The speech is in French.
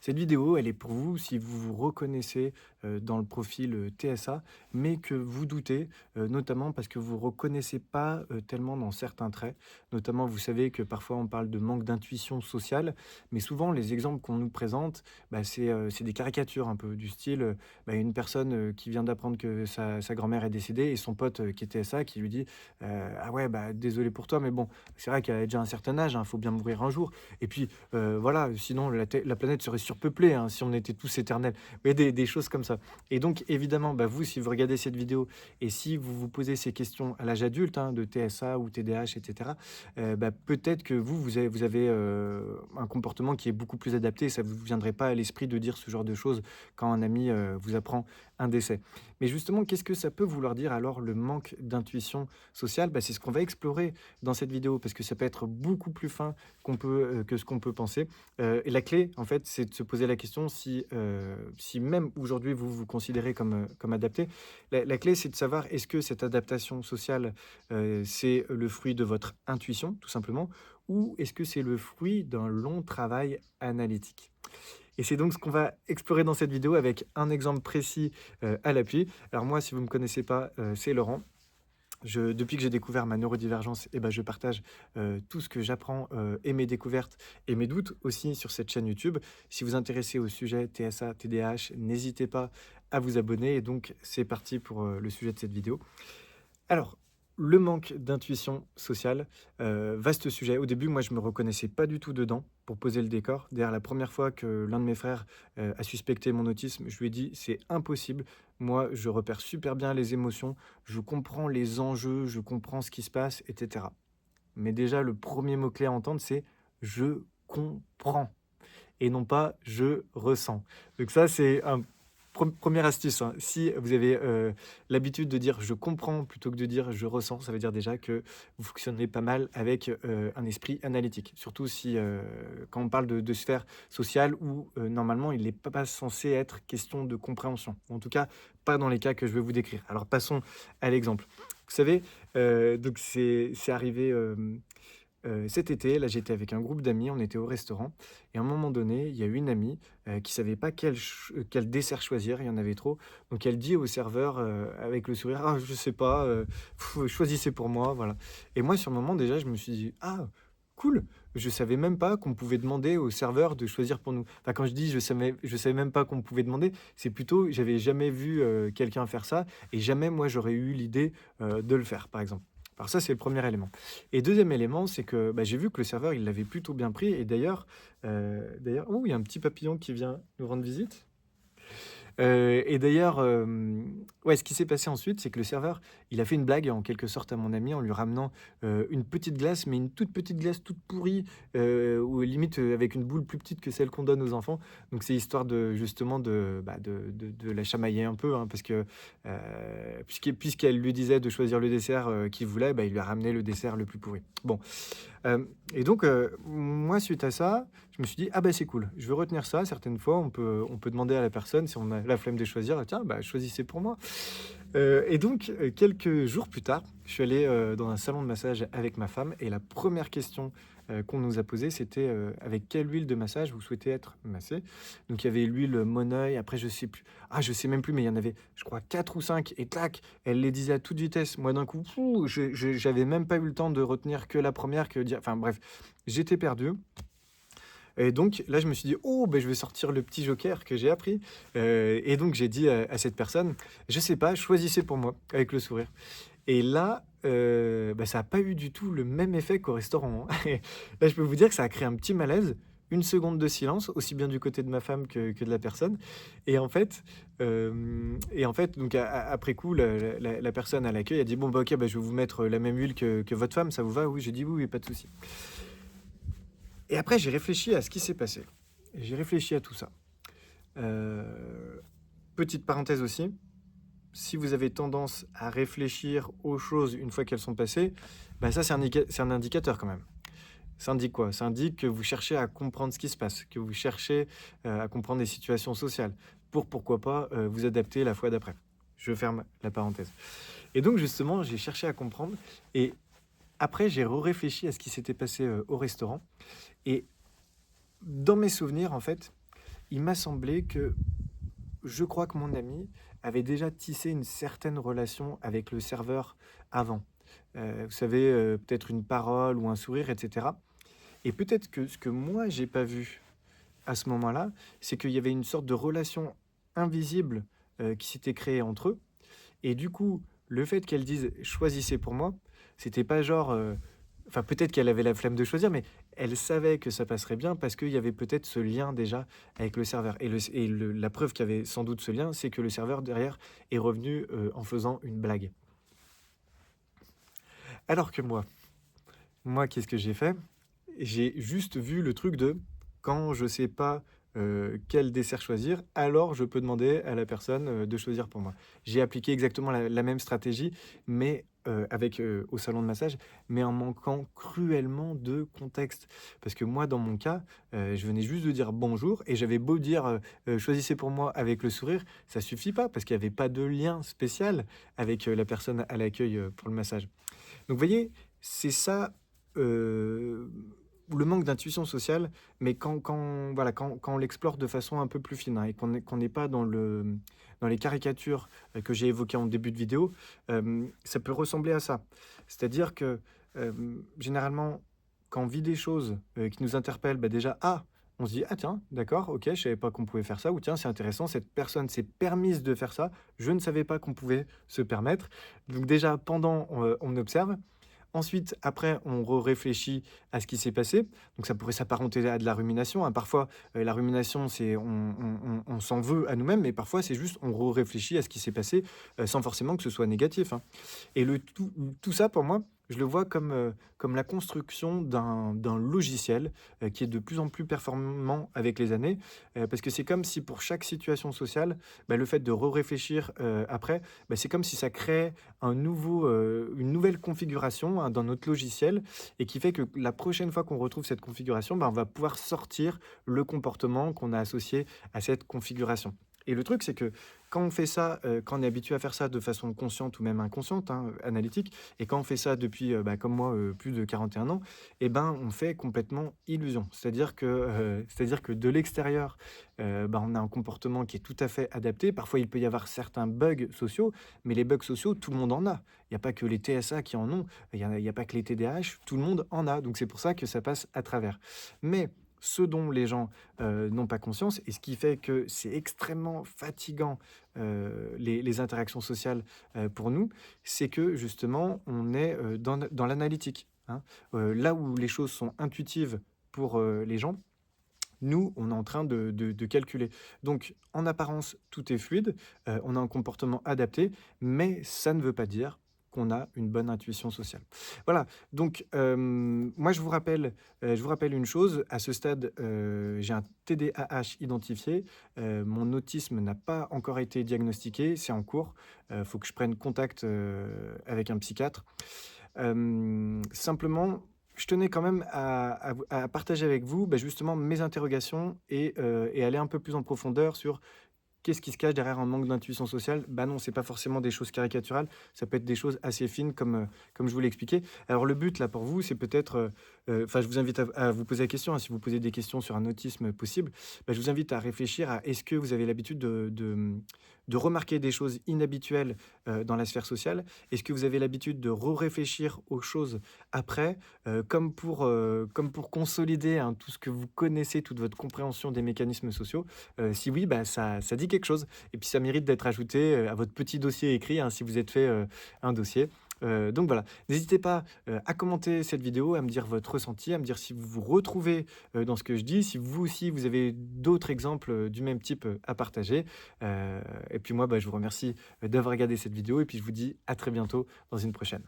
Cette vidéo, elle est pour vous si vous vous reconnaissez, dans le profil, TSA, mais que vous doutez, notamment parce que vous reconnaissez pas, tellement dans certains traits. Notamment, vous savez que parfois on parle de manque d'intuition sociale, mais souvent les exemples qu'on nous présente, c'est des caricatures un peu du style, une personne, qui vient d'apprendre que sa grand-mère est décédée et son pote, qui est TSA qui lui dit: «Ah ouais, bah, désolé pour toi, mais bon, c'est vrai qu'elle a déjà un certain âge, hein, faut bien mourir un jour et puis, voilà, sinon la planète serait surpeuplée, hein, si on était tous éternels». Vous voyez des choses comme ça et donc évidemment, bah, vous, si vous regardez cette vidéo et si vous vous posez ces questions à l'âge adulte, hein, de TSA ou TDAH et cetera, peut-être que vous avez, un comportement qui est beaucoup plus adapté et ça ne vous viendrait pas à l'esprit de dire ce genre de choses quand un ami, vous apprend un décès. Mais justement, qu'est-ce que ça peut vouloir dire alors le manque d'intuition sociale? C'est ce qu'on va explorer dans cette vidéo parce que ça peut être beaucoup plus fin que ce qu'on peut penser. Et la clé, en fait, c'est de se poser la question si même aujourd'hui vous vous considérez comme adapté. La clé, c'est de savoir est-ce que cette adaptation sociale, c'est le fruit de votre intuition, tout simplement, ou est-ce que c'est le fruit d'un long travail analytique? Et c'est donc ce qu'on va explorer dans cette vidéo avec un exemple précis, à l'appui. Alors moi, si vous ne me connaissez pas, c'est Laurent. Depuis que j'ai découvert ma neurodivergence je partage, tout ce que j'apprends, et mes découvertes et mes doutes aussi sur cette chaîne YouTube. Si vous vous intéressez au sujet TSA, TDAH, n'hésitez pas à vous abonner et donc c'est parti pour, le sujet de cette vidéo. Alors, le manque d'intuition sociale, vaste sujet. Au début, moi, je me reconnaissais pas du tout dedans, pour poser le décor. D'ailleurs, la première fois que l'un de mes frères, a suspecté mon autisme, je lui ai dit: «C'est impossible. Moi, je repère super bien les émotions, je comprends les enjeux, je comprends ce qui se passe et cetera». Mais déjà, le premier mot clé à entendre, c'est: «Je comprends» et non pas: «Je ressens». Donc ça, c'est un 1re astuce, hein. Si vous avez, l'habitude de dire: «Je comprends» plutôt que de dire: «Je ressens», ça veut dire déjà que vous fonctionnez pas mal avec, un esprit analytique. Surtout si, quand on parle de sphère sociale où, normalement il n'est pas censé être question de compréhension. En tout cas, pas dans les cas que je vais vous décrire. Alors passons à l'exemple. Vous savez, donc c'est arrivé, cet été, là, j'étais avec un groupe d'amis, on était au restaurant et à un moment donné, il y a une amie, qui savait pas quel dessert choisir, il y en avait trop. Donc elle dit au serveur, avec le sourire: «Ah, je sais pas, choisissez pour moi», voilà. Et moi, sur le moment, déjà, je me suis dit: «Ah, cool!» Je savais même pas qu'on pouvait demander au serveur de choisir pour nous. Enfin, quand je dis: «Je savais même pas qu'on pouvait demander», c'est plutôt j'avais jamais vu, quelqu'un faire ça et jamais moi j'aurais eu l'idée, de le faire, par exemple. Alors ça, c'est le premier élément. Et deuxième élément, c'est que, j'ai vu que le serveur, il l'avait plutôt bien pris et d'ailleurs oh, il y a un petit papillon qui vient nous rendre visite. Et d'ailleurs, ouais, ce qui s'est passé ensuite, c'est que le serveur, il a fait une blague en quelque sorte à mon ami en lui ramenant, une petite glace, mais une toute petite glace toute pourrie, ou limite, avec une boule plus petite que celle qu'on donne aux enfants. Donc c'est histoire de justement de la chamailler un peu, hein, parce que, puisqu'elle lui disait de choisir le dessert, qu'il voulait, il lui a ramené le dessert le plus pourri. Bon, et donc, moi suite à ça, je me suis dit: «Ah c'est cool, je vais retenir ça». Certaines fois, on peut demander à la personne si on a la flemme de choisir: «Tiens, choisissez pour moi». Et donc, quelques jours plus tard, je suis allé, dans un salon de massage avec ma femme et la première question, qu'on nous a posée, c'était, «Avec quelle huile de massage vous souhaitez être massé?» Donc il y avait l'huile Moneuil, après je sais plus, je sais même plus, mais il y en avait, je crois 4 ou 5 et clac, elle les disait à toute vitesse. Moi d'un coup, fou, j'avais même pas eu le temps de retenir que la première, que dire enfin bref, j'étais perdu. Et donc là, je me suis dit: «Oh, je vais sortir le petit joker que j'ai appris», et donc j'ai dit à cette personne: «Je sais pas, choisissez pour moi», avec le sourire. Et là, ça a pas eu du tout le même effet qu'au restaurant, hein. Et là, je peux vous dire que ça a créé un petit malaise, une seconde de silence, aussi bien du côté de ma femme que de la personne. Et en fait donc après coup, la personne à l'accueil a dit: «Bon, OK, je vais vous mettre la même huile que votre femme, ça vous va?» «Oui». J'ai dit: «Oui, oui, pas de souci». Et après, j'ai réfléchi à ce qui s'est passé. Et j'ai réfléchi à tout ça. Petite parenthèse aussi, si vous avez tendance à réfléchir aux choses une fois qu'elles sont passées, ça c'est un indicateur quand même. Ça indique quoi? Ça indique que vous cherchez à comprendre ce qui se passe, que vous cherchez, à comprendre des situations sociales pour pourquoi pas, vous adapter la fois d'après. Je ferme la parenthèse. Et donc justement, j'ai cherché à comprendre et après j'ai réfléchi à ce qui s'était passé, au restaurant et dans mes souvenirs, en fait, il m'a semblé que je crois que mon ami avait déjà tissé une certaine relation avec le serveur avant. Vous savez, peut-être une parole ou un sourire et cetera et peut-être que ce que moi j'ai pas vu à ce moment-là, c'est qu'il y avait une sorte de relation invisible, qui s'était créée entre eux et du coup, le fait qu'elle dise: «Choisissez pour moi», c'était pas genre, enfin peut-être qu'elle avait la flemme de choisir, mais elle savait que ça passerait bien parce qu'il y avait peut-être ce lien déjà avec le serveur et la preuve qu'il y avait sans doute ce lien, c'est que le serveur derrière est revenu, en faisant une blague. Alors que moi qu'est-ce que j'ai fait? J'ai juste vu le truc de quand je sais pas, quel dessert choisir, alors je peux demander à la personne, de choisir pour moi. J'ai appliqué exactement la même stratégie, mais avec, au salon de massage, mais en manquant cruellement de contexte. Parce que moi, dans mon cas, je venais juste de dire «bonjour» et j'avais beau dire, «choisissez pour moi» avec le sourire, ça suffit pas parce qu'il y avait pas de lien spécial avec, la personne à l'accueil, pour le massage. Donc vous voyez, c'est ça, heu, le manque d'intuition sociale, mais voilà, quand on l'explore de façon un peu plus fine, hein, et qu'on n'est pas dans les caricatures, que j'ai évoquées en début de vidéo, ça peut ressembler à ça. C'est-à-dire que, généralement, quand on vit des choses, qui nous interpellent, bah, déjà, on se dit: «Ah tiens, d'accord, OK, je savais pas qu'on pouvait faire ça» ou «Tiens, c'est intéressant, cette personne s'est permise de faire ça, je ne savais pas qu'on pouvait se permettre». Donc déjà pendant, on observe. Ensuite, après, on réfléchit à ce qui s'est passé. Donc ça pourrait s'apparenter à de la rumination, hein. Parfois, la rumination, c'est on s'en veut à nous-mêmes, mais parfois, c'est juste on réfléchit à ce qui s'est passé, sans forcément que ce soit négatif, hein. Et tout ça, pour moi, je le vois comme la construction d'un logiciel, qui est de plus en plus performant avec les années. Parce que c'est comme si pour chaque situation sociale, bah, le fait de réfléchir après, bah, c'est comme si ça crée une nouvelle configuration, hein, dans notre logiciel et qui fait que la prochaine fois qu'on retrouve cette configuration, bah, on va pouvoir sortir le comportement qu'on a associé à cette configuration. Et le truc, c'est que quand on fait ça, quand on est habitué à faire ça de façon consciente ou même inconsciente, hein, analytique et quand on fait ça depuis, bah, comme moi, plus de 41 ans et ben, on fait complètement illusion. C'est-à-dire que de l'extérieur, bah, on a un comportement qui est tout à fait adapté. Parfois, il peut y avoir certains bugs sociaux, mais les bugs sociaux, tout le monde en a. Il n'y a pas que les TSA qui en ont, il y a pas que les TDAH, tout le monde en a. Donc c'est pour ça que ça passe à travers. Mais ce dont les gens, n'ont pas conscience et ce qui fait que c'est extrêmement fatigant, les interactions sociales, pour nous, c'est que justement on est, dans l'analytique, hein. Là où les choses sont intuitives pour, les gens, nous, on est en train de calculer. Donc, en apparence, tout est fluide, on a un comportement adapté, mais ça ne veut pas dire qu'on a une bonne intuition sociale. Voilà, donc moi je vous rappelle une chose, à ce stade, j'ai un TDAH identifié, mon autisme n'a pas encore été diagnostiqué, c'est en cours, faut que je prenne contact, avec un psychiatre. Simplement, je tenais quand même à partager avec vous, bah, justement mes interrogations et aller un peu plus en profondeur sur qu'est-ce qui se cache derrière un manque d'intuition sociale? Bah, non, c'est pas forcément des choses caricaturales, ça peut être des choses assez fines comme je vous l'ai expliqué. Alors le but là pour vous, c'est peut-être, enfin je vous invite à vous poser la question, hein, si vous posez des questions sur un autisme possible, bah, je vous invite à réfléchir à est-ce que vous avez l'habitude de remarquer des choses inhabituelles, dans la sphère sociale? Est-ce que vous avez l'habitude de réfléchir aux choses après, comme pour consolider, hein, tout ce que vous connaissez, toute votre compréhension des mécanismes sociaux? Si oui, bah, ça dit quelque chose et puis ça mérite d'être ajouté, à votre petit dossier écrit, hein, si vous êtes fait, un dossier. Donc voilà, n'hésitez pas, à commenter cette vidéo, à me dire votre ressenti, à me dire si vous vous retrouvez, dans ce que je dis, si vous aussi vous avez d'autres exemples, du même type, à partager. Et puis moi, bah, je vous remercie, d'avoir regardé cette vidéo et puis je vous dis à très bientôt dans une prochaine.